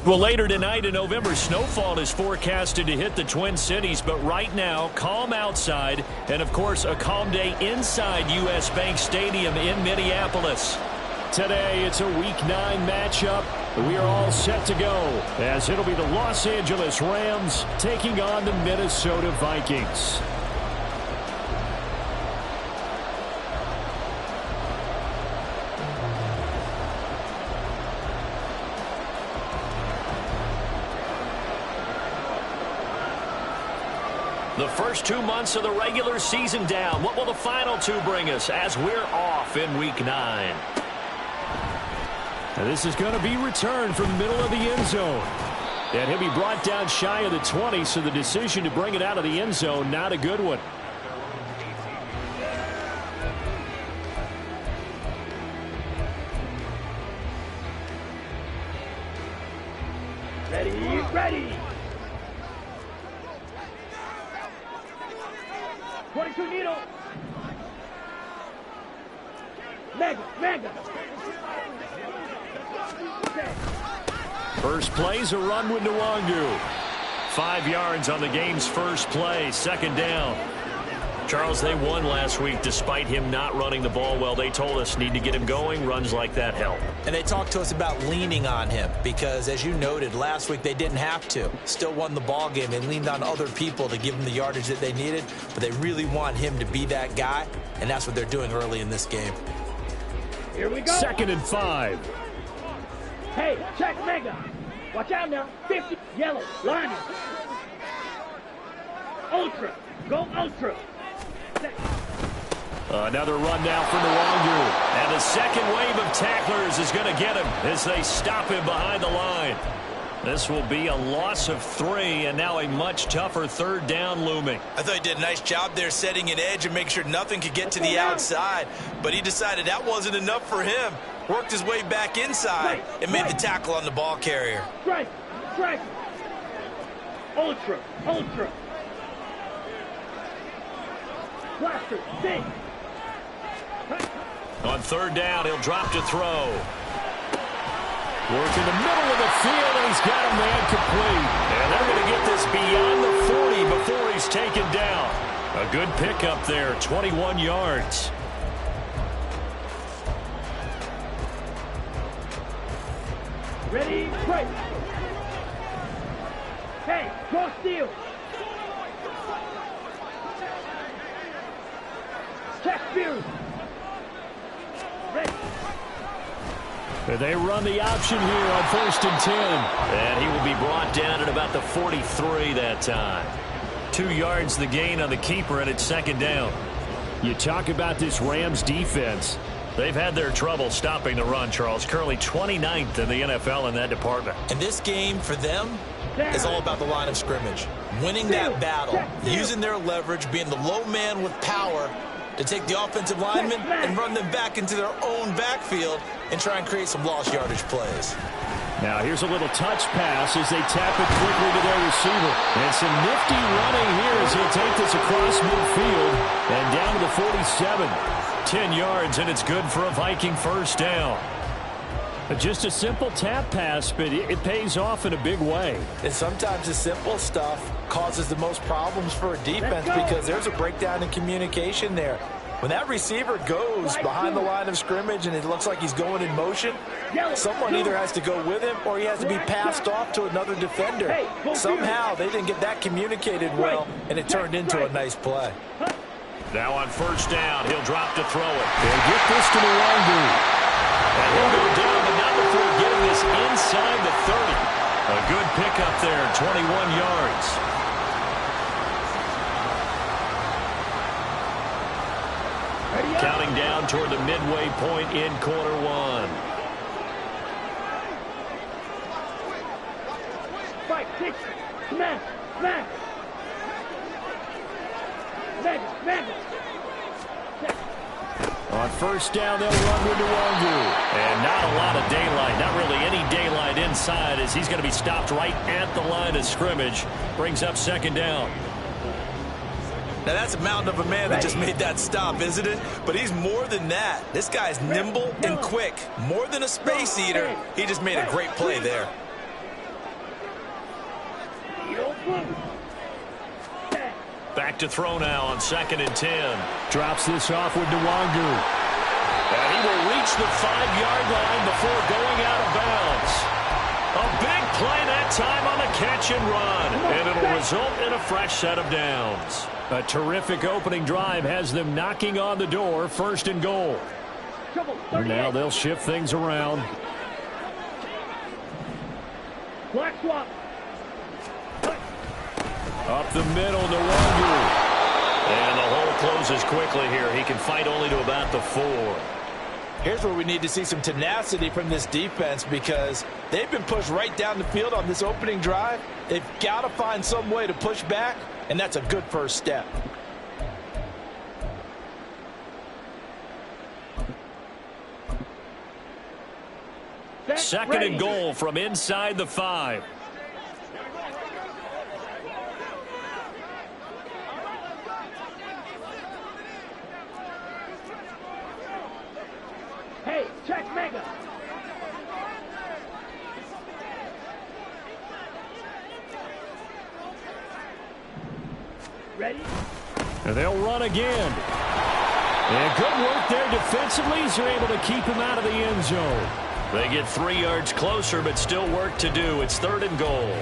Well, later tonight in November, snowfall is forecasted to hit the Twin Cities, but right now, calm outside, and of course, a calm day inside U.S. Bank Stadium in Minneapolis. Today, it's a Week 9 matchup. We are all set to go, as it'll be the Los Angeles Rams taking on the Minnesota Vikings. The first 2 months of the regular season down. What will the final 2 bring us as we're off in Week 9? And this is going to be returned from the middle of the end zone. And he'll be brought down shy of the 20, so the decision to bring it out of the end zone, not a good one. Ready. 22 needle. Mega. First play's a run with Nwangu. 5 yards on the game's first play, second down. Charles, they won last week despite him not running the ball well. They told us need to get him going. Runs like that help. And they talked to us about leaning on him because, as you noted, last week they didn't have to. Still won the ball game. They leaned on other people to give them the yardage that they needed, but they really want him to be that guy, and that's what they're doing early in this game. Here we go. 2nd and 5. Hey, check Mega. Watch out now. 50. Yellow. Line. Ultra. Go Ultra. Another run now for Nwangu. And the second wave of tacklers is going to get him as they stop him behind the line. This will be a loss of 3, and now a much tougher 3rd down looming. I thought he did a nice job there setting an edge and making sure nothing could get to the outside. But he decided that wasn't enough for him. Worked his way back inside and made the tackle on the ball carrier. Strike. Ultra. Blaster. Ding. On 3rd down, he'll drop to throw. Work in the middle of the field, and he's got a man complete. And they're going to get this beyond the 40 before he's taken down. A good pickup there, 21 yards. Ready, break. Hey, cross steal. Check Fury. Ready. They run the option here on 1st and 10. And he will be brought down at about the 43 that time. 2 yards the gain on the keeper, and it's 2nd down. You talk about this Rams defense. They've had their trouble stopping the run, Charles. Currently 29th in the NFL in that department. And this game for them is all about the line of scrimmage. Winning that battle, using their leverage, being the low man with power to take the offensive linemen and run them back into their own backfield and try and create some lost yardage plays. Now here's a little touch pass as they tap it quickly to their receiver. And some nifty running here as he'll take this across midfield and down to the 47. 10 yards, and it's good for a Viking 1st down. Just a simple tap pass, but it pays off in a big way. And sometimes the simple stuff causes the most problems for a defense because there's a breakdown in communication there. When that receiver goes behind the line of scrimmage and it looks like he's going in motion, someone either has to go with him or he has to be passed off to another defender. Somehow they didn't get that communicated well, and it turned into a nice play. Now on 1st down, he'll drop to throw it. They'll get this to Nwangu. And he'll go down, but not before getting this inside the 30. A good pickup there, 21 yards. Counting down toward the midway point in quarter 1. 5, 6, smash. On first down, they'll run with Nwangu. And not a lot of daylight. Not really any daylight inside as he's going to be stopped right at the line of scrimmage. Brings up second down. Now, that's a mountain of a man that just made that stop, isn't it? But he's more than that. This guy's nimble and quick. More than a space eater. He just made a great play there. Back to throw now on 2nd and 10. Drops this off with Nwangu. And he will reach the 5-yard line before going out of bounds. A big play that time on the catch and run. And it'll result in a fresh set of downs. A terrific opening drive has them knocking on the door, 1st and goal. And now they'll shift things around. Black swap. Up the middle, Nwangu. And the hole closes quickly here. He can fight only to about the 4. Here's where we need to see some tenacity from this defense because they've been pushed right down the field on this opening drive. They've got to find some way to push back, and that's a good first step. Second and goal from inside the 5. Hey, check mega. Ready? And they'll run again. And good work there defensively as they're able to keep him out of the end zone. They get 3 yards closer, but still work to do. It's 3rd and goal.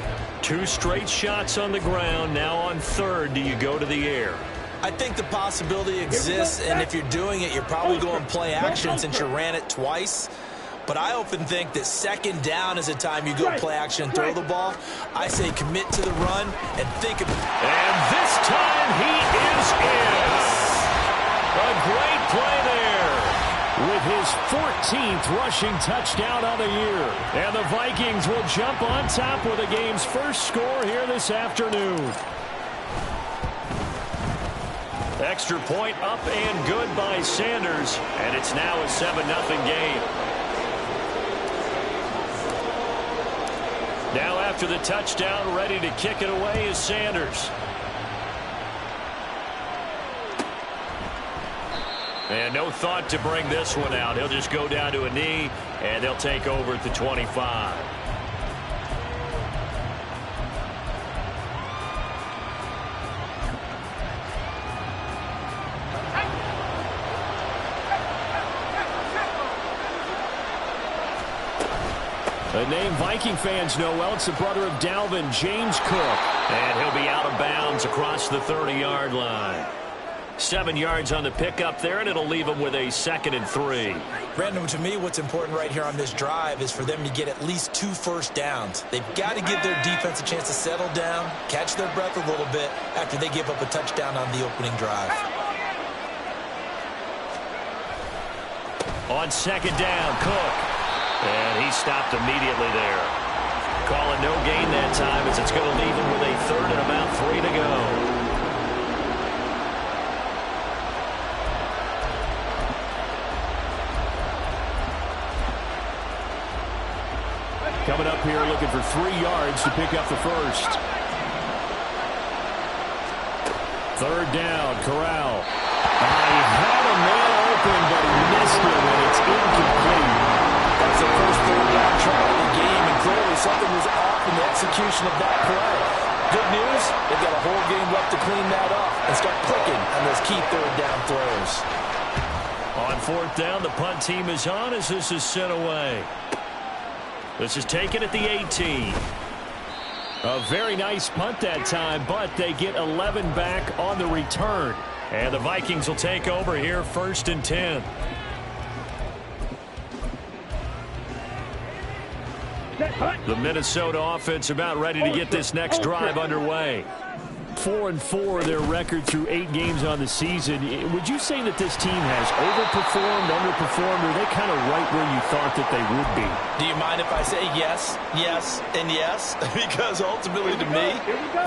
2 straight shots on the ground. Now on 3rd, do you go to the air? I think the possibility exists, and if you're doing it, you're probably going play action since you ran it twice. But I often think that 2nd down is a time you go play action and throw the ball. I say commit to the run and think of it. And this time he is in. A great play there with his 14th rushing touchdown on the year. And the Vikings will jump on top with the game's first score here this afternoon. Extra point up and good by Sanders, and it's now a 7-0 game. Now after the touchdown, ready to kick it away is Sanders. And no thought to bring this one out. He'll just go down to a knee, and they'll take over at the 25. A name Viking fans know well. It's the brother of Dalvin, James Cook. And he'll be out of bounds across the 30-yard line. 7 yards on the pickup there, and it'll leave him with a 2nd and 3. Brandon, to me, what's important right here on this drive is for them to get at least 2 first downs. They've got to give their defense a chance to settle down, catch their breath a little bit after they give up a touchdown on the opening drive. On 2nd down, Cook. And he stopped immediately there. Calling no gain that time as it's going to leave him with a 3rd and about 3 to go. Coming up here looking for 3 yards to pick up the first. 3rd down, Corral. He had a man open, but he missed him, and it's incomplete. That's the first 3rd down try of the game, and clearly something was off in the execution of that play. Good news, they've got a whole game left to clean that up and start clicking on those key 3rd down throws. On 4th down, the punt team is on as this is sent away. This is taken at the 18. A very nice punt that time, but they get 11 back on the return. And the Vikings will take over here 1st and 10. The Minnesota offense about ready to get this next drive underway. 4-4 their record through 8 games on the season. Would you say that this team has overperformed, underperformed, or are they kind of right where you thought that they would be? Do you mind if I say yes, yes, and yes? Because ultimately to me,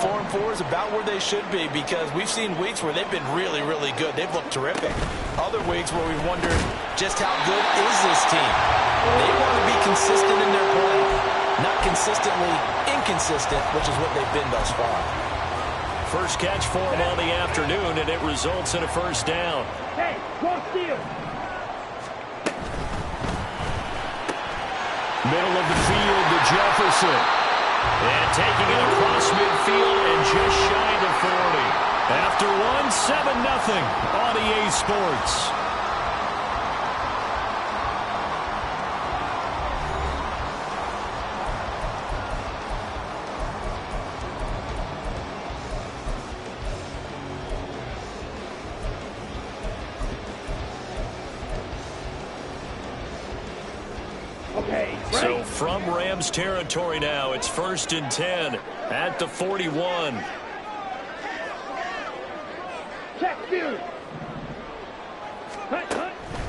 4-4 is about where they should be, because we've seen weeks where they've been really, really good. They've looked terrific. Other weeks where we wondered just how good is this team. They want to be consistent in their play, not consistently inconsistent, which is what they've been thus far. First catch for him on the afternoon, and it results in a first down. Hey, cross field. Middle of the field to Jefferson. And taking it across midfield and just shy of 40. After one, 7-0 on EA Sports. So from Rams territory now, it's 1st and 10 at the 41.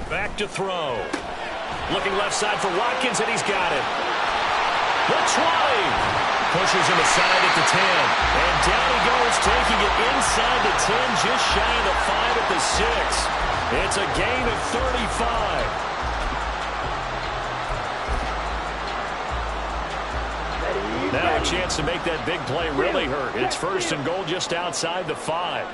Back to throw. Looking left side for Watkins, and he's got it. The 20. Pushes him aside at the 10. And down he goes, taking it inside the 10, just shy of the 5 at the 6. It's a gain of 35. Now a chance to make that big play really hurt. It's 1st and goal just outside the 5.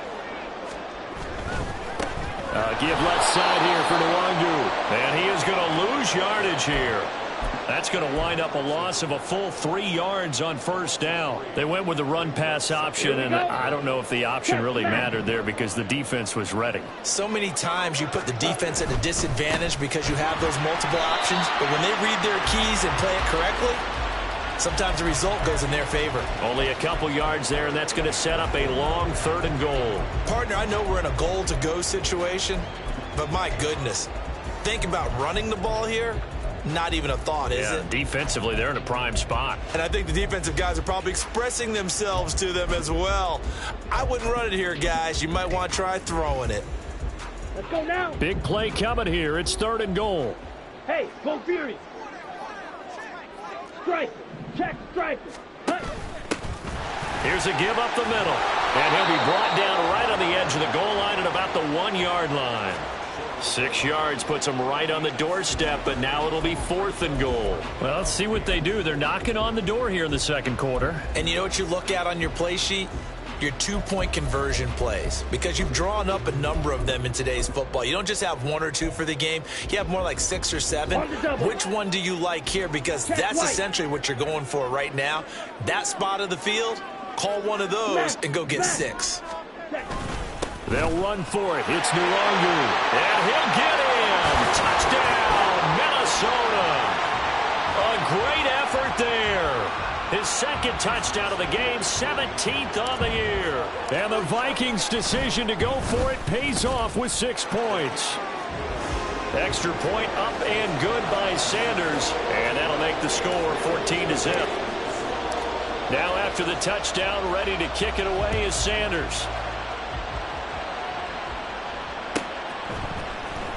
Give left side here for Nwangu. And he is going to lose yardage here. That's going to wind up a loss of a full 3 yards on 1st down. They went with the run-pass option, and I don't know if the option really mattered there because the defense was ready. So many times you put the defense at a disadvantage because you have those multiple options, but when they read their keys and play it correctly, sometimes the result goes in their favor. Only a couple yards there, and that's going to set up a long 3rd and goal. Partner, I know we're in a goal-to-go situation, but my goodness, think about running the ball here. Not even a thought, is it? Defensively, they're in a prime spot. And I think the defensive guys are probably expressing themselves to them as well. I wouldn't run it here, guys. You might want to try throwing it. Let's go now. Big play coming here. It's 3rd and goal. Hey, go Fury. Strike. Check striker. Here's a give up the middle. And he'll be brought down right on the edge of the goal line at about the 1-yard line. 6 yards puts them right on the doorstep, but now it'll be 4th and goal. Well, let's see what they do. They're knocking on the door here in the 2nd quarter. And you know what you look at on your play sheet? Your 2-point conversion plays, because you've drawn up a number of them in today's football. You don't just have 1 or 2 for the game. You have more like 6 or 7. Which one do you like here? Because that's essentially what you're going for right now. That spot of the field, call one of those and go get 6. They'll run for it. It's Nwangu. And he'll get in. Touchdown, Minnesota. A great effort there. His 2nd touchdown of the game, 17th on the year. And the Vikings' decision to go for it pays off with 6 points. Extra point up and good by Sanders. And that'll make the score 14-0. Now after the touchdown, ready to kick it away is Sanders.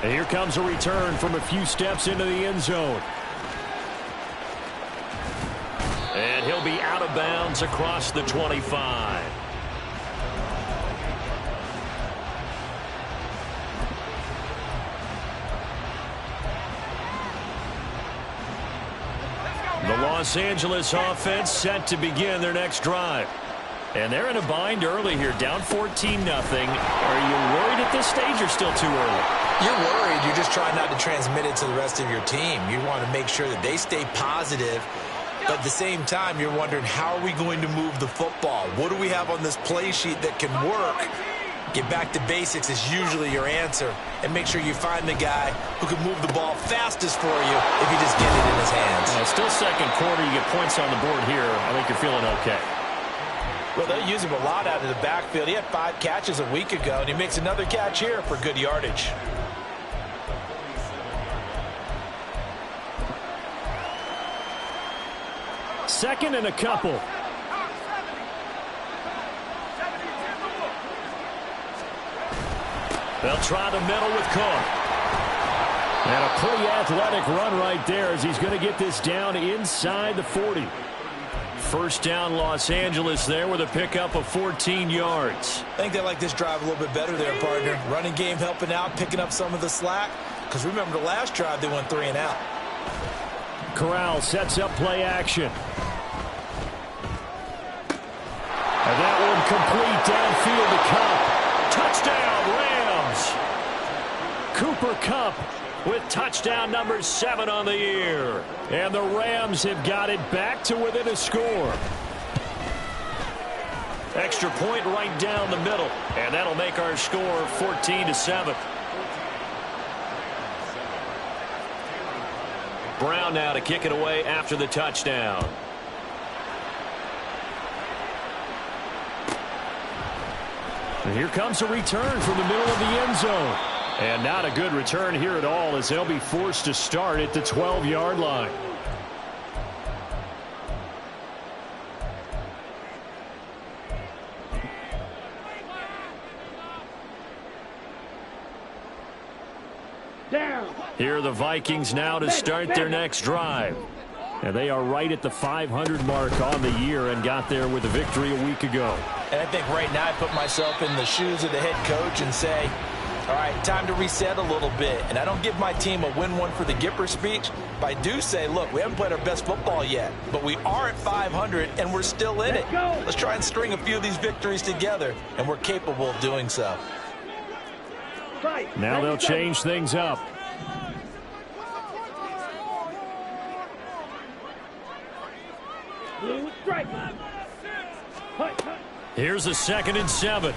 And here comes a return from a few steps into the end zone. And he'll be out of bounds across the 25. The Los Angeles offense set to begin their next drive. And they're in a bind early here, down 14-0. Are you worried at this stage or still too early? You're worried. You're just trying not to transmit it to the rest of your team. You want to make sure that they stay positive. But at the same time, you're wondering, how are we going to move the football? What do we have on this play sheet that can work? Get back to basics is usually your answer. And make sure you find the guy who can move the ball fastest for you if you just get it in his hands. Still 2nd quarter. You get points on the board here. I think you're feeling okay. Well, they use him a lot out of the backfield. He had 5 catches a week ago, and he makes another catch here for good yardage. Second and a couple. They'll try the middle with Cook. And a pretty athletic run right there as he's going to get this down inside the 40. First down, Los Angeles there with a pickup of 14 yards. I think they like this drive a little bit better there, partner. Running game helping out, picking up some of the slack. Because remember the last drive, they went 3 and out. Corral sets up play action. And that one complete downfield to Kupp. Touchdown, Rams. Cooper Kupp with touchdown number 7 on the year. And the Rams have got it back to within a score. Extra point right down the middle. And that'll make our score 14-7. Brown now to kick it away after the touchdown. And here comes a return from the middle of the end zone. And not a good return here at all as they'll be forced to start at the 12-yard line. Down. Here are the Vikings now to start their next drive. And they are right at the 500 mark on the year and got there with a victory a week ago. And I think right now I put myself in the shoes of the head coach and say, all right, time to reset a little bit. And I don't give my team a win one for the Gipper speech, but I do say, look, we haven't played our best football yet, but we are at 500 and we're still in it. Let's try and string a few of these victories together, and we're capable of doing so. Now they'll change things up. Here's a 2nd and 7.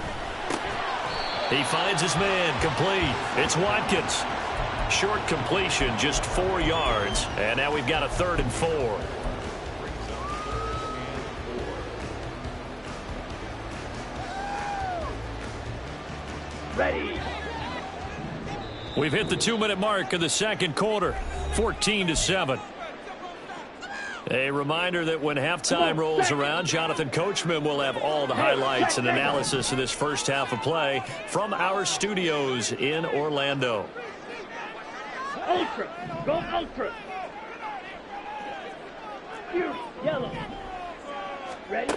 He finds his man complete. It's Watkins. Short completion, just 4 yards. And now we've got a 3rd and 4. Ready. We've hit the 2-minute mark of the second quarter. 14-7. A reminder that when halftime rolls around, Jonathan Coachman will have all the highlights and analysis of this first half of play from our studios in Orlando. Ultra. Go ultra. Fury. Yellow. Ready.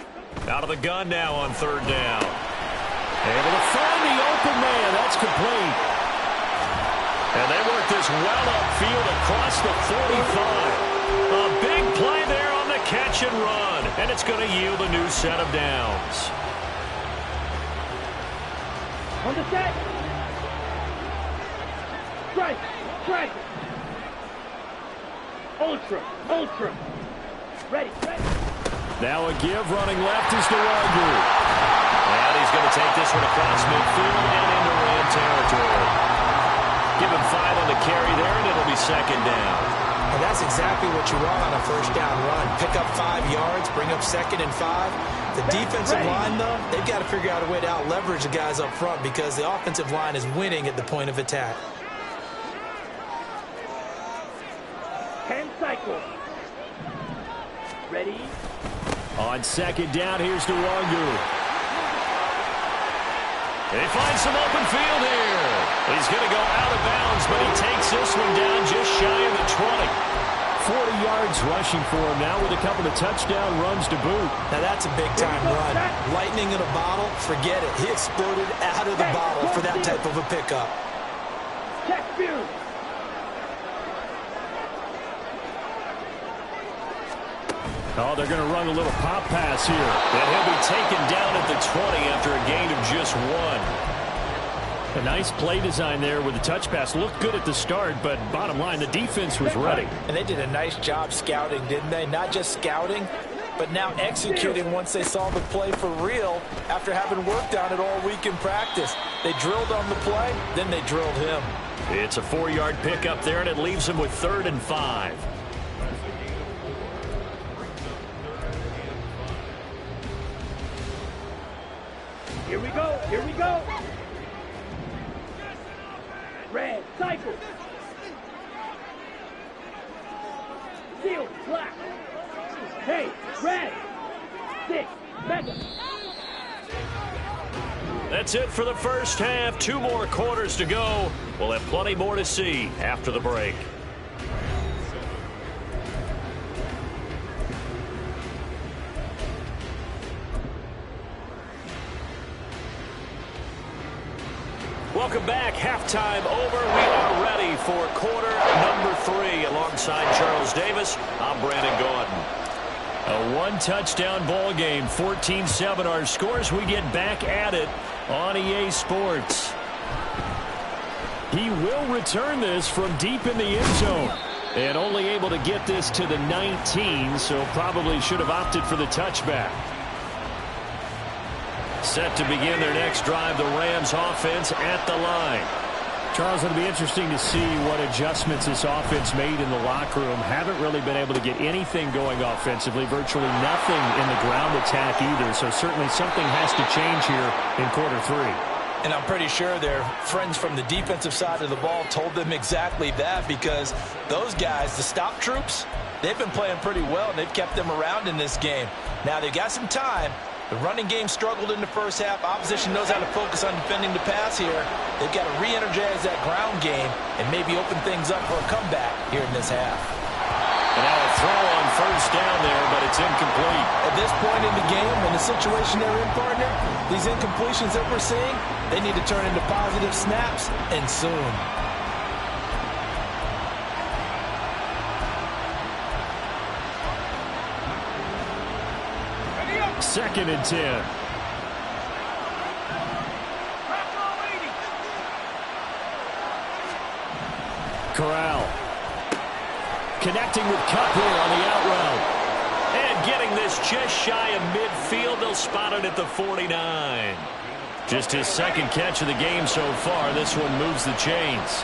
Out of the gun now on 3rd down. Able to find the open man. That's complete. And they work this well upfield across the 45. A big play there on the catch and run. And it's going to yield a new set of downs. On the set. Strike. Strike. Ultra. Ultra. Ready. Ready. Now a give running left is DeWagner. And he's going to take this one across midfield and into Ram territory. Give him 5 on the carry there, and it'll be 2nd down. And that's exactly what you want on a first down run. Pick up 5 yards, bring up 2nd and 5. The defensive line, though, they've got to figure out a way to out-leverage the guys up front because the offensive line is winning at the point of attack. 10 cycles. Ready. On 2nd down, here's DeWagner. He finds some open field here. He's going to go out of bounds, but he takes this one down just shy of the 20. 40 yards rushing for him now with a couple of touchdown runs to boot. Now that's a big-time run. Lightning in a bottle, forget it. He exploded out of the bottle for that type of a pickup. Check Fury. Oh, they're going to run a little pop pass here. And he'll be taken down at the 20 after a gain of just 1. A nice play design there with the touch pass. Looked good at the start, but bottom line, the defense was ready. And they did a nice job scouting, didn't they? Not just scouting, but now executing once they saw the play for real after having worked on it all week in practice. They drilled on the play, then they drilled him. It's a 4-yard pickup there, and it leaves him with 3rd and 5. Here we go. Here we go. Red. Cycle. Seal. Black. Hey. Red. 6. Mega. That That's it for the first half. 2 more quarters to go. We'll have plenty more to see after the break. Welcome back. Halftime over. We are ready for quarter number 3. Alongside Charles Davis, I'm Brandon Gaudin. A 1-touchdown ball game, 14-7 our scores. We get back at it on EA Sports. He will return this from deep in the end zone. And only able to get this to the 19, so probably should have opted for the touchback. Set to begin their next drive, the Rams offense at the line. Charles, it'll be interesting to see what adjustments this offense made in the locker room. Haven't really been able to get anything going offensively, virtually nothing in the ground attack either. So certainly something has to change here in quarter 3. And I'm pretty sure their friends from the defensive side of the ball told them exactly that, because those guys, the stop troops, they've been playing pretty well, and they've kept them around in this game. Now they've got some time. The running game struggled in the first half. Opposition knows how to focus on defending the pass here. They've got to re-energize that ground game and maybe open things up for a comeback here in this half. And now a throw on first down there, but it's incomplete. At this point in the game, in the situation they're in, partner, these incompletions that we're seeing, they need to turn into positive snaps, and soon. Second and 10. Corral. Connecting with Cup here on the out route. And getting this just shy of midfield. They'll spot it at the 49. Just his second catch of the game so far. This one moves the chains.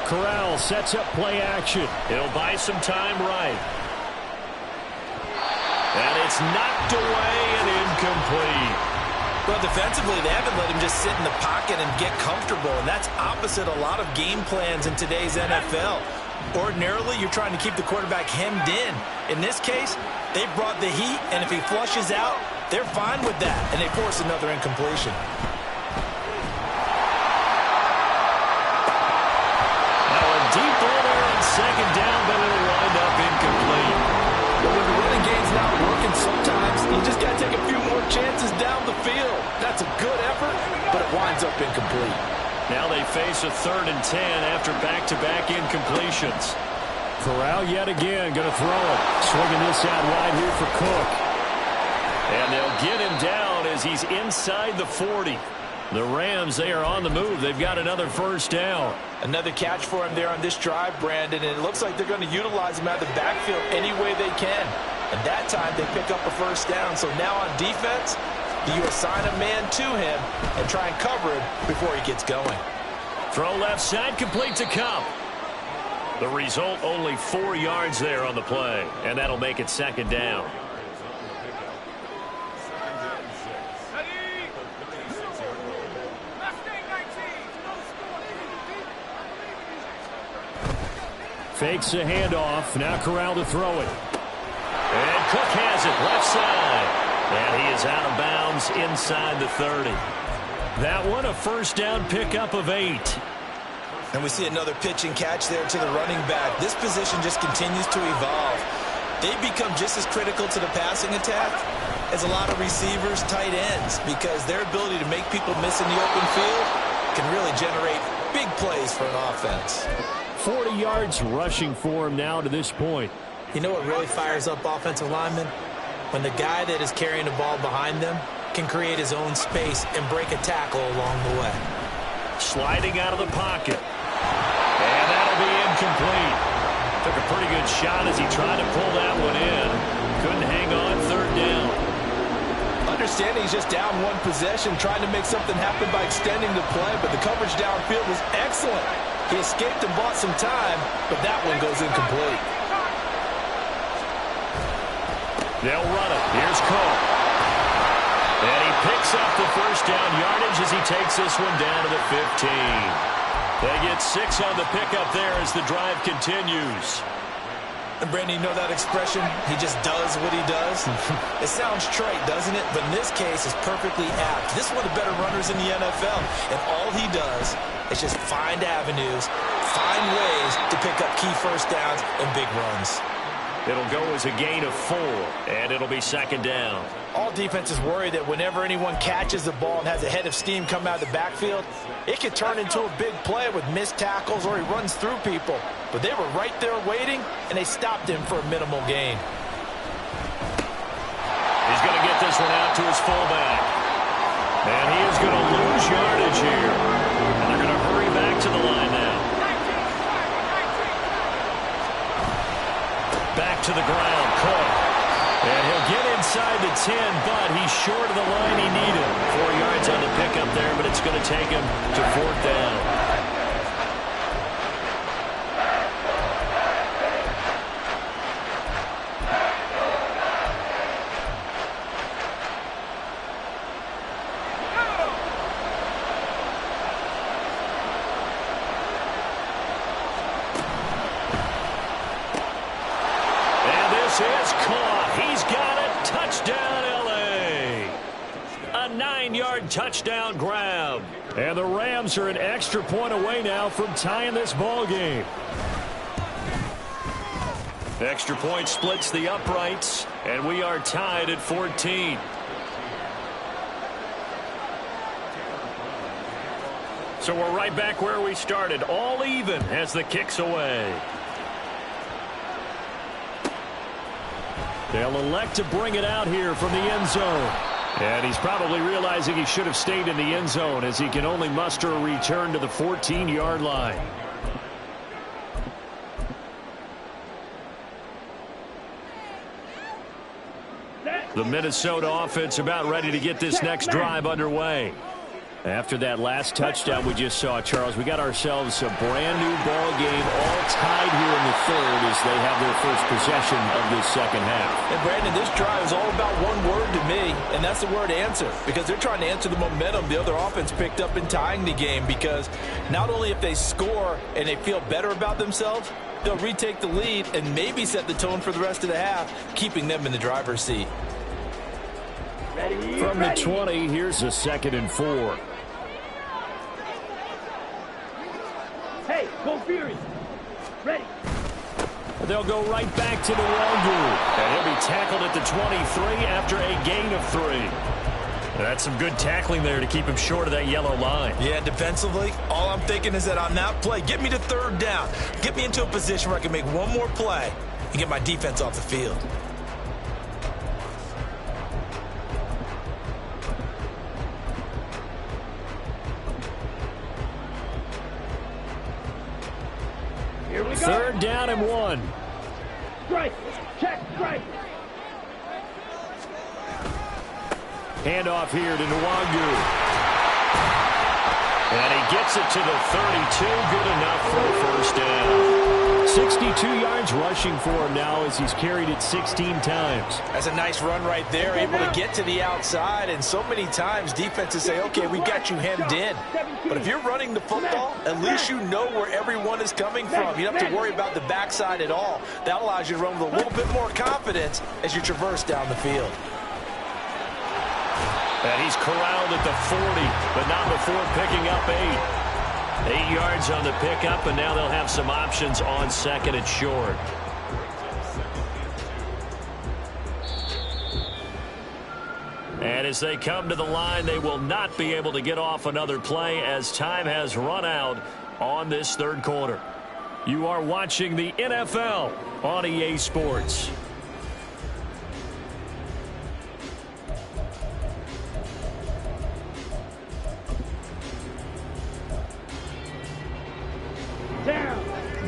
Corral sets up play action. He'll buy some time right. And it's knocked away and incomplete. Well, defensively, they haven't let him just sit in the pocket and get comfortable, and that's opposite a lot of game plans in today's NFL. Ordinarily, you're trying to keep the quarterback hemmed in. In this case, they brought the heat, and if he flushes out, they're fine with that, and they force another incompletion. Now a deep ball there on second down, but it'll wind up incomplete. But when the running game's not working, sometimes you just got to take a few more chances down the field. That's a good effort, but it winds up incomplete. Now they face a 3rd and 10 after back-to-back incompletions. Corral yet again going to throw it. Swinging this out wide here for Cook. And they'll get him down as he's inside the 40. The Rams, they are on the move. They've got another first down. Another catch for him there on this drive, Brandon, and it looks like they're going to utilize him out of the backfield any way they can. And that time they pick up a first down. So now on defense, you assign a man to him and try and cover him before he gets going. Throw left side, complete to Cup. The result, only 4 yards there on the play, and that'll make it second down. Fakes a handoff. Now Corral to throw it. And Cook has it left side. And he is out of bounds inside the 30. That one a first down pickup of 8. And we see another pitch and catch there to the running back. This position just continues to evolve. They've become just as critical to the passing attack as a lot of receivers, tight ends, because their ability to make people miss in the open field can really generate big plays for an offense. 40 yards rushing for him now to this point. You know what really fires up offensive linemen? When the guy that is carrying the ball behind them can create his own space and break a tackle along the way. Sliding out of the pocket. And that'll be incomplete. Took a pretty good shot as he tried to pull that one in. Couldn't hang on, 3rd down. Understanding he's just down one possession, trying to make something happen by extending the play, but the coverage downfield was excellent. He escaped and bought some time, but that one goes incomplete. They'll run it. Here's Cook. And he picks up the first down yardage as he takes this one down to the 15. They get 6 on the pickup there as the drive continues. And Brandon, you know that expression, he just does what he does? It sounds trite, doesn't it? But in this case, it's perfectly apt. This is one of the better runners in the NFL. And all he does is just find avenues, find ways to pick up key first downs and big runs. It'll go as a gain of 4, and it'll be second down. All defenses worry that whenever anyone catches the ball and has a head of steam come out of the backfield, it could turn into a big play with missed tackles or he runs through people. But they were right there waiting, and they stopped him for a minimal gain. He's going to get this one out to his fullback. And he is going to lose yardage here. And they're going to hurry back to the line now. Back to the ground, Cook. And he'll get inside the 10, but he's short of the line he needed. 4 yards on the pickup there, but it's going to take him to 4th down. Is caught. He's got it. Touchdown, L.A. A 9-yard touchdown grab. And the Rams are an extra point away now from tying this ball game. Extra point splits the uprights, and we are tied at 14. So we're right back where we started, all even as the kick's away. They'll elect to bring it out here from the end zone. And he's probably realizing he should have stayed in the end zone as he can only muster a return to the 14-yard line. The Minnesota offense about ready to get this next drive underway. After that last touchdown we just saw, Charles, we got ourselves a brand-new ball game all tied here in the third as they have their first possession of this second half. And, Brandon, this drive is all about one word to me, and that's the word answer, because they're trying to answer the momentum the other offense picked up in tying the game, because not only if they score and they feel better about themselves, they'll retake the lead and maybe set the tone for the rest of the half, keeping them in the driver's seat. From the 20, here's a 2nd and 4. Hey, go Fury. Ready. They'll go right back to the Wagyu. And he'll be tackled at the 23 after a gain of 3. That's some good tackling there to keep him short of that yellow line. Yeah, defensively, all I'm thinking is that on that play, get me to 3rd down. Get me into a position where I can make one more play and get my defense off the field. Here we go. 3rd down and 1. Strike. Check. Strike. Handoff here to Nwagwu. And he gets it to the 32. Good enough for a 1st down. 62 yards rushing for him now as he's carried it 16 times. That's a nice run right there, able to get to the outside, and so many times defenses say, okay, we've got you hemmed in. But if you're running the football, at least you know where everyone is coming from. You don't have to worry about the backside at all. That allows you to run with a little bit more confidence as you traverse down the field. And he's corralled at the 40, but not before picking up 8. 8 yards on the pickup, and now they'll have some options on 2nd and short. And as they come to the line, they will not be able to get off another play as time has run out on this 3rd quarter. You are watching the NFL on EA Sports.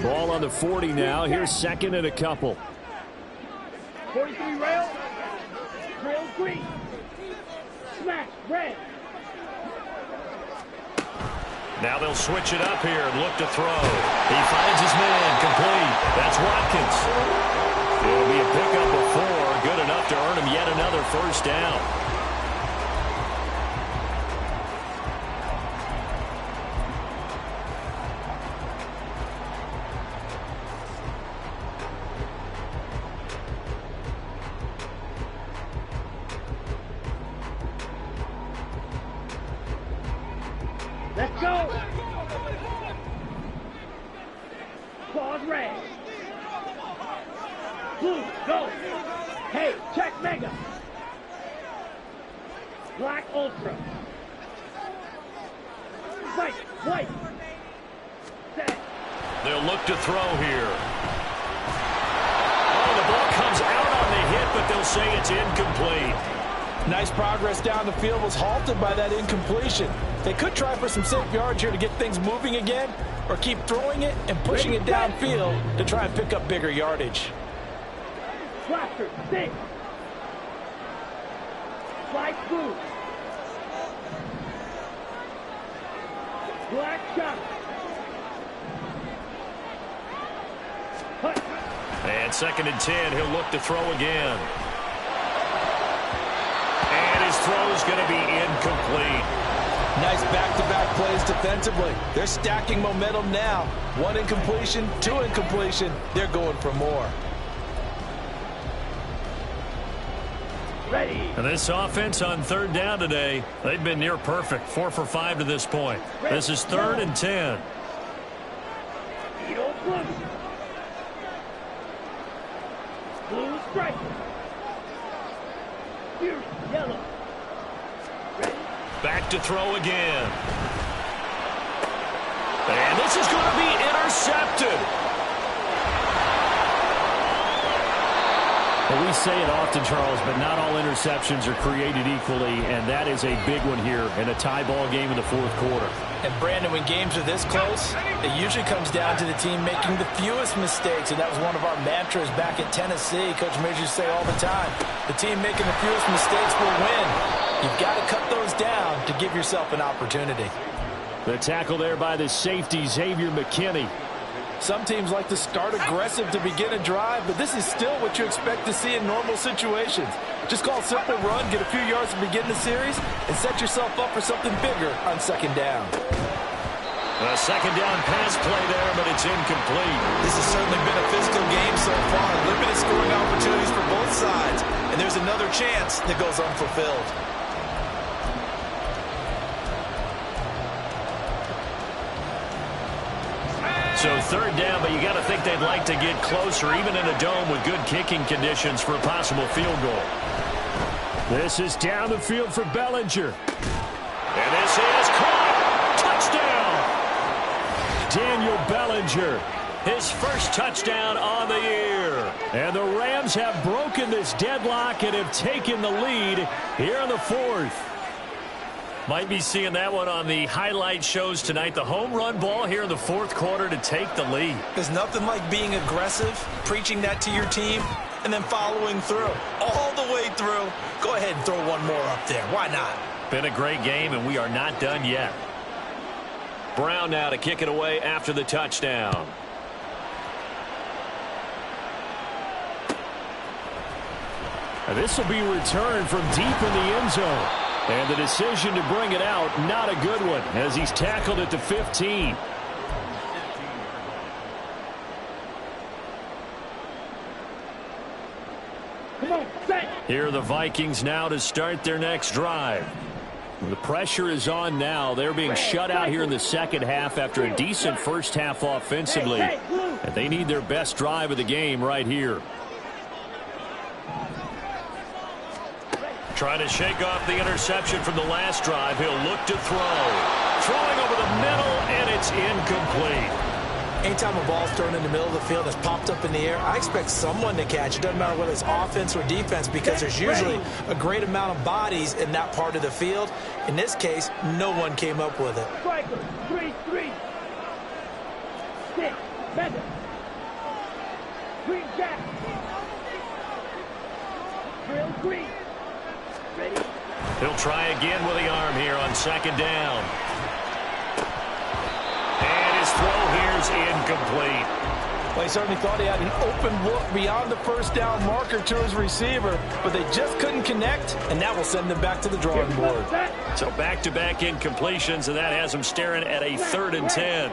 Ball on the 40 now. Here's 2nd and a couple. 43 rail. Rail green. Smash. Red. Now they'll switch it up here and look to throw. He finds his man complete. That's Watkins. It'll be a pickup of 4. Good enough to earn him yet another 1st down. Let's go. Pause red. Blue, go. Hey, check mega. Black ultra. White. Set. They'll look to throw here. Oh, the ball comes out on the hit, but they'll say it's incomplete. Nice progress down the field was halted by that incompletion. They could try for some safe yards here to get things moving again, or keep throwing it and pushing it downfield to try and pick up bigger yardage. Blaster, 6. White blue. Black shot. Hut. And 2nd and 10, he'll look to throw again. And his throw's going to be incomplete. Nice back-to-back plays defensively. They're stacking momentum now. 1 incompletion, 2 incompletion. They're going for more. Ready. And this offense on 3rd down today, they've been near perfect. 4 for 5 to this point. This is 3rd and 10. Blue. Blue stripe. Here, yellow. Ready. Back to throw again. And this is going to be intercepted. Well, we say it often, Charles, but not all interceptions are created equally, and that is a big one here in a tie ball game in the 4th quarter. And, Brandon, when games are this close, it usually comes down to the team making the fewest mistakes, and that was one of our mantras back at Tennessee. Coach Majors used to say all the time, the team making the fewest mistakes will win. You've got to cut those down to give yourself an opportunity. The tackle there by the safety, Xavier McKinney. Some teams like to start aggressive to begin a drive, but this is still what you expect to see in normal situations. Just call a simple run, get a few yards to begin the series, and set yourself up for something bigger on 2nd down. A 2nd down pass play there, but it's incomplete. This has certainly been a physical game so far. Limited scoring opportunities for both sides. And there's another chance that goes unfulfilled. So 3rd down, but you got to think they'd like to get closer, even in a dome with good kicking conditions for a possible field goal. This is down the field for Bellinger. And this is caught. Touchdown. Daniel Bellinger, his first touchdown on the year. And the Rams have broken this deadlock and have taken the lead here in the 4th. Might be seeing that one on the highlight shows tonight. The home run ball here in the 4th quarter to take the lead. There's nothing like being aggressive, preaching that to your team, and then following through. All the way through. Go ahead and throw one more up there. Why not? Been a great game, and we are not done yet. Brown now to kick it away after the touchdown. And this will be returned from deep in the end zone. And the decision to bring it out, not a good one, as he's tackled at the 15. Come on, set. Here are the Vikings now to start their next drive. The pressure is on now. They're being shut out here in the 2nd half after a decent first half offensively. And they need their best drive of the game right here. Trying to shake off the interception from the last drive. He'll look to throw. Throwing over the middle, and it's incomplete. Anytime a ball's thrown in the middle of the field that's popped up in the air, I expect someone to catch it. Doesn't matter whether it's offense or defense, because there's usually a great amount of bodies in that part of the field. In this case, no one came up with it. Striker, 3-3. 6, Madden. Green jack. Drill green. Ready. He'll try again with the arm here on 2nd down. And his throw here's incomplete. Well, he certainly thought he had an open look beyond the first down marker to his receiver, but they just couldn't connect, and that will send them back to the drawing board. So back-to-back incompletions, and that has them staring at a 3rd and 10.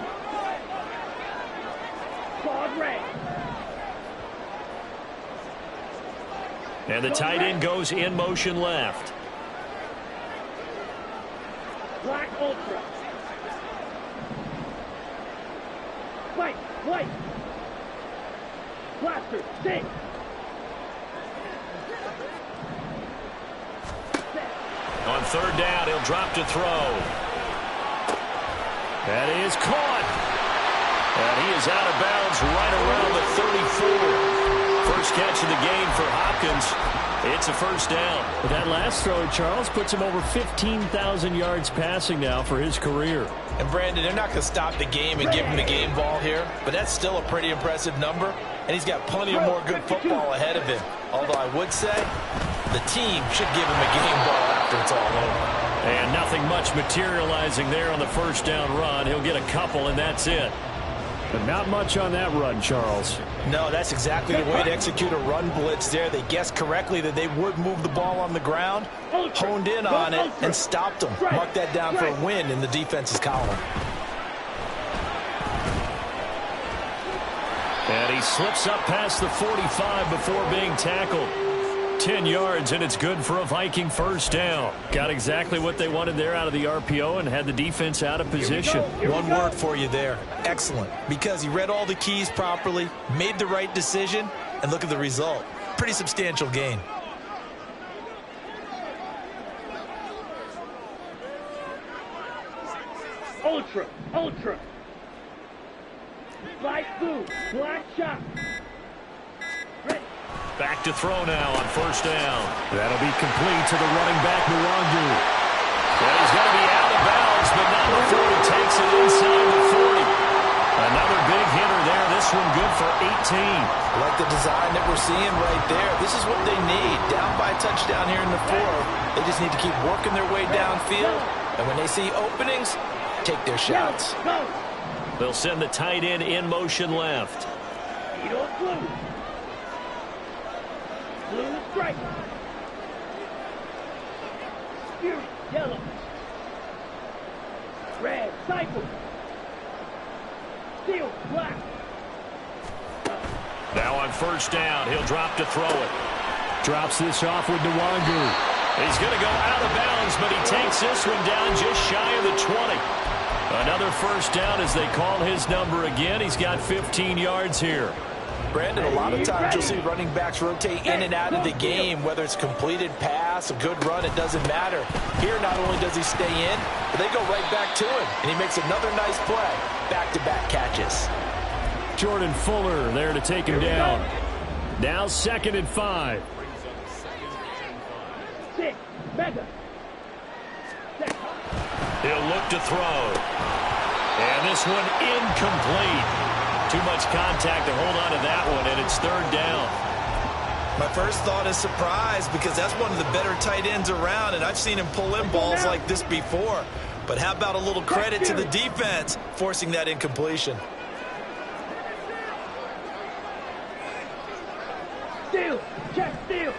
And the tight end goes in motion left. Black ultra. White. Blaster. 6. On third down, he'll drop to throw. That is caught. And he is out of bounds right around the 34. First catch of the game for Hopkins. It's a first down. But that last throw, Charles, puts him over 15,000 yards passing now for his career. And Brandon, they're not going to stop the game and give him the game ball here, but that's still a pretty impressive number, and he's got plenty of more good football ahead of him. Although I would say the team should give him a game ball after it's all over. And nothing much materializing there on the first down run. He'll get a couple, and that's it. But not much on that run, Charles. No, that's exactly the way to execute a run blitz there. They guessed correctly that they would move the ball on the ground, honed in on it, and stopped them. Mark that down for a win in the defense's column. And he slips up past the 45 before being tackled. 10 yards, and it's good for a Viking first down. Got exactly what they wanted there out of the RPO and had the defense out of position. One word for you there. Excellent. Because he read all the keys properly, made the right decision, and look at the result. Pretty substantial gain. Ultra. Ultra. Light blue. Black shot. Ready. Back to throw now on first down. That'll be complete to the running back, Nwangu. And he's going to be out of bounds, but not before he takes it inside the 40. Another big hitter there. This one good for 18. I like the design that we're seeing right there. This is what they need. Down by a touchdown here in the fourth. They just need to keep working their way downfield. And when they see openings, take their shots. They'll send the tight end in motion left. Blue. Blue strike. Fury, yellow. Red, cycle. Steel, black. Now on first down, he'll drop to throw it. Drops this off with Nwangu. He's going to go out of bounds, but he takes this one down just shy of the 20. Another first down as they call his number again. He's got 15 yards here. Brandon, a lot of times you'll see running backs rotate in and out of the game, whether it's completed pass, a good run, it doesn't matter. Here, not only does he stay in, but they go right back to him, and he makes another nice play. Back-to-back catches. Jordan Fuller there to take him down. Now 2nd and 5. 6, mega. He'll look to throw. And this one incomplete. Too much contact to hold on to that one, and it's third down. My first thought is surprise, because that's one of the better tight ends around, and I've seen him pull in balls like this before. But how about a little credit to the defense forcing that incompletion? Steal, check, steal.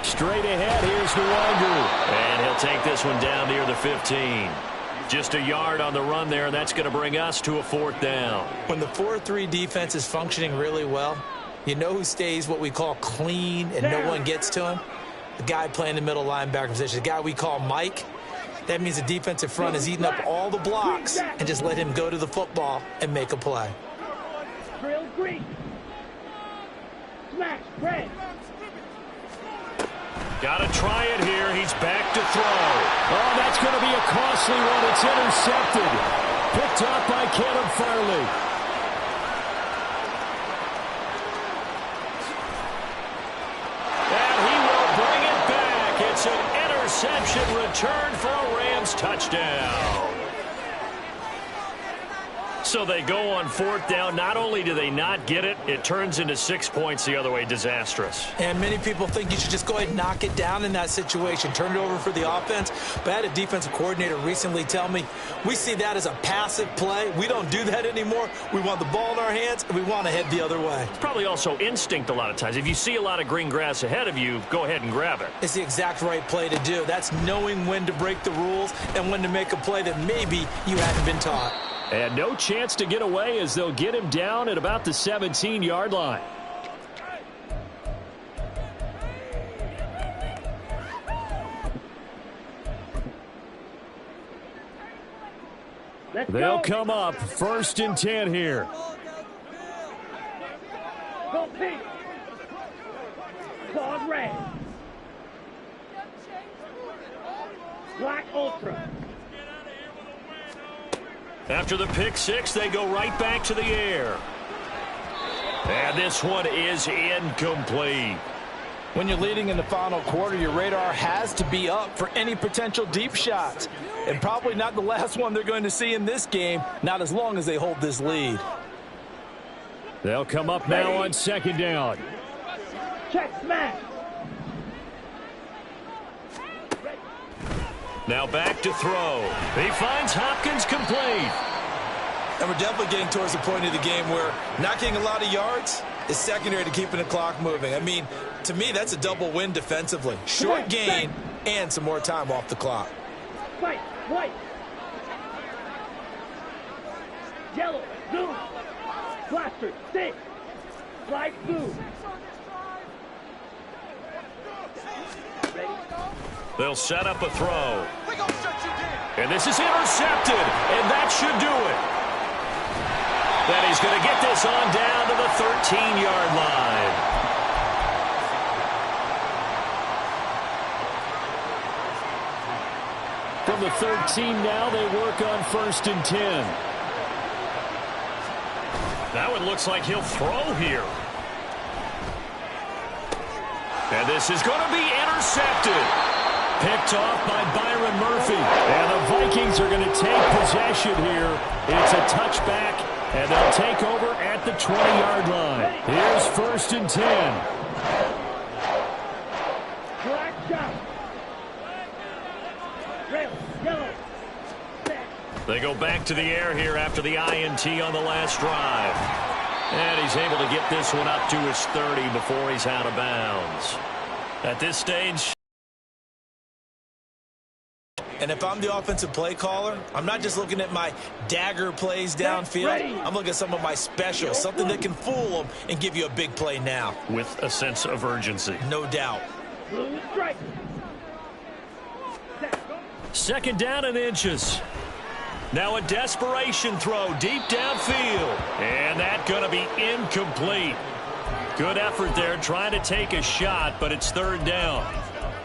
Straight ahead, here's Nwangu. And he'll take this one down near the 15. Just a yard on the run there. That's going to bring us to a fourth down. When the 4-3 defense is functioning really well, you know who stays what we call clean and no one gets to him? The guy playing the middle linebacker position, the guy we call Mike. That means the defensive front is eating up all the blocks and just let him go to the football and make a play. Drill green. Smash, red. Got to try it here. He's back to throw. Oh, that's going to be a costly one. It's intercepted. Picked up by Caleb Farley. And he will bring it back. It's an interception return for a Rams touchdown. So they go on fourth down. Not only do they not get it, it turns into 6 points the other way. Disastrous. And many people think you should just go ahead and knock it down in that situation. Turn it over for the offense. But I had a defensive coordinator recently tell me, we see that as a passive play. We don't do that anymore. We want the ball in our hands, and we want to head the other way. It's probably also instinct a lot of times. If you see a lot of green grass ahead of you, go ahead and grab it. It's the exact right play to do. That's knowing when to break the rules and when to make a play that maybe you hadn't been taught. And no chance to get away as they'll get him down at about the 17-yard line. They'll come up 1st and 10 here. Go pink. Claws red. Black ultra. After the pick six, they go right back to the air. And this one is incomplete. When you're leading in the final quarter, your radar has to be up for any potential deep shots. And probably not the last one they're going to see in this game, not as long as they hold this lead. They'll come up now on 2nd down. Check smash. Now back to throw. He finds Hopkins complete. And we're definitely getting towards the point of the game where not getting a lot of yards is secondary to keeping the clock moving. I mean, to me, that's a double win defensively. Short gain and some more time off the clock. Fight, white. Yellow, blue. Blaster, stick. Light blue. Ready? They'll set up a throw. And this is intercepted, and that should do it. That he's going to get this on down to the 13-yard line. From the 13 now, they work on 1st and 10. That one looks like he'll throw here. And this is going to be intercepted. Picked off by Byron Murphy. And the Vikings are going to take possession here. It's a touchback, and they'll take over at the 20-yard line. Here's 1st and 10. Black shot. Red, yellow. They go back to the air here after the INT on the last drive. And he's able to get this one up to his 30 before he's out of bounds. At this stage... And if I'm the offensive play caller, I'm not just looking at my dagger plays downfield. I'm looking at some of my specials, something that can fool them and give you a big play now. With a sense of urgency. No doubt. Blue strike. 2nd down and inches. Now a desperation throw deep downfield. And that's going to be incomplete. Good effort there trying to take a shot, but it's 3rd down.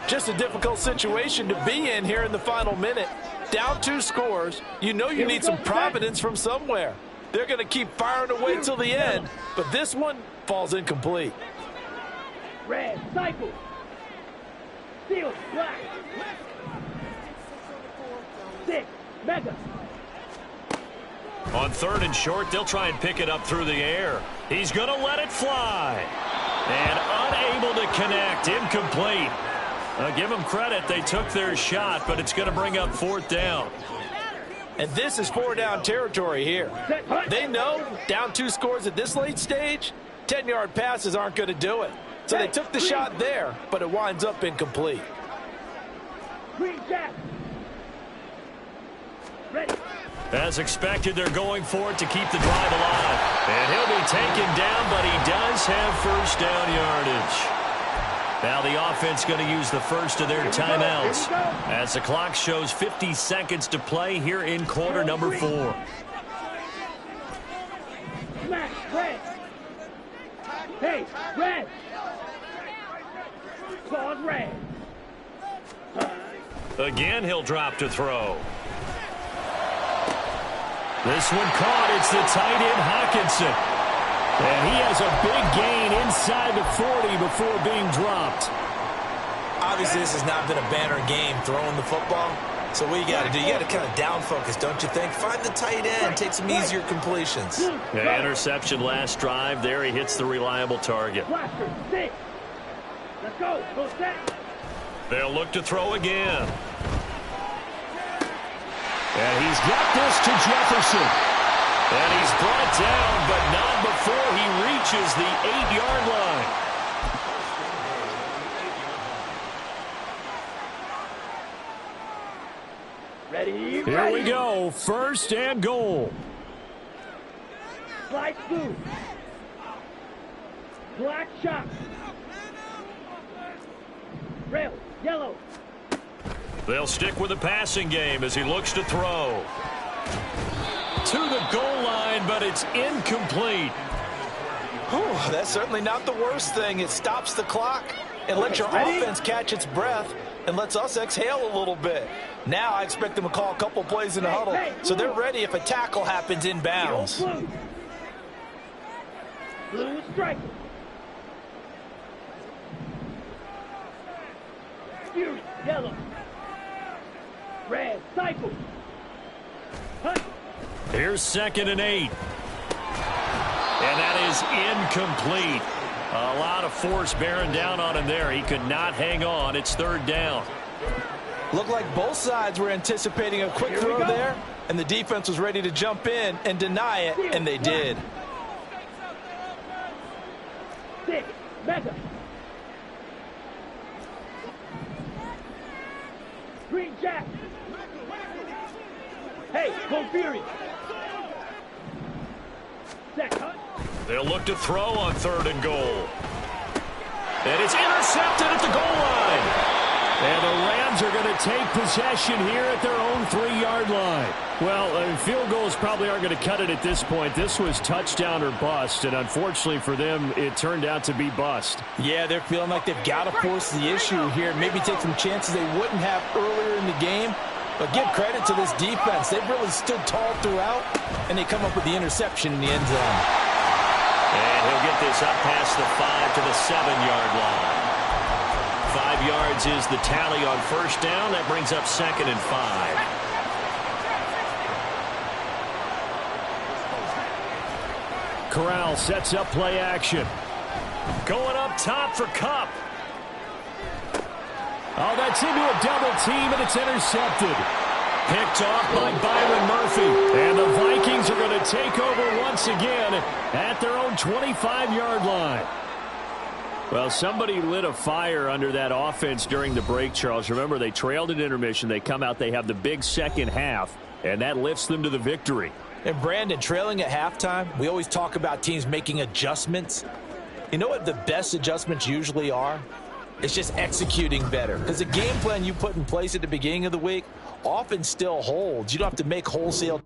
Just a difficult situation to be in here in the final minute. Down 2 scores. You know you need some providence from somewhere. They're going to keep firing away till the end, but this one falls incomplete. Red, cycle. Steel, black. 6, mega. On 3rd and short, they'll try and pick it up through the air. He's going to let it fly. And unable to connect. Incomplete. Give them credit. They took their shot, but it's going to bring up 4th down. And this is 4-down territory here. They know down 2 scores at this late stage, 10-yard passes aren't going to do it. So they took the shot there, but it winds up incomplete. Green jack. Ready. As expected, they're going for it to keep the drive alive. And he'll be taken down, but he does have 1st down yardage. Now the offense going to use the first of their timeouts as the clock shows 50 seconds to play here in quarter number 4. Smash, red. Hey, red. Claws red. Again, he'll drop to throw. This one caught. It's the tight end, Hawkinson. And he has a big gain inside the 40 before being dropped. Obviously, this has not been a banner game throwing the football. So what you got to do, you got to kind of down focus, don't you think? Find the tight end, take some easier completions. Yeah, interception last drive. There he hits the reliable target. Blaster, 6. Let's go. Go set. They'll look to throw again. And he's got this to Jefferson. And he's brought down, but not before he reaches the 8-yard line. Ready? Here we go. 1st and goal. Light blue. Black shot. Red, yellow. They'll stick with the passing game as he looks to throw. to the goal line, but it's incomplete. Whew, that's certainly not the worst thing. It stops the clock and lets your offense catch its breath and lets us exhale a little bit. Now I expect them to call a couple plays in the huddle, so they're ready if a tackle happens inbounds. Blue strike. Fury, yellow. Red, cycle. Hunt. Here's 2nd and 8. And that is incomplete. A lot of force bearing down on him there. He could not hang on. It's 3rd down. Looked like both sides were anticipating a quick throw there, and the defense was ready to jump in and deny it, and they did. 6, mega. Green jack. Hey, go Fury. Zach Hunt. They'll look to throw on 3rd and goal. And it's intercepted at the goal line. And the Rams are going to take possession here at their own 3-yard line. Well, field goals probably aren't going to cut it at this point. This was touchdown or bust, and unfortunately for them, it turned out to be bust. Yeah, they're feeling like they've got to force the issue here, maybe take some chances they wouldn't have earlier in the game. But give credit to this defense. They've really stood tall throughout, and they come up with the interception in the end zone. And he'll get this up past the 5 to the 7-yard line. 5 yards is the tally on 1st down. That brings up 2nd and 5. Corral sets up play action. Going up top for Kupp. Oh, that's into a double team, and it's intercepted. Picked off by Byron Murphy. And the Vikings are going to take over once again at their own 25-yard line. Well, somebody lit a fire under that offense during the break, Charles. Remember, they trailed at intermission. They come out, they have the big second half, and that lifts them to the victory. And, Brandon, trailing at halftime, we always talk about teams making adjustments. You know what the best adjustments usually are? It's just executing better. Because the game plan you put in place at the beginning of the week often still holds. You don't have to make wholesale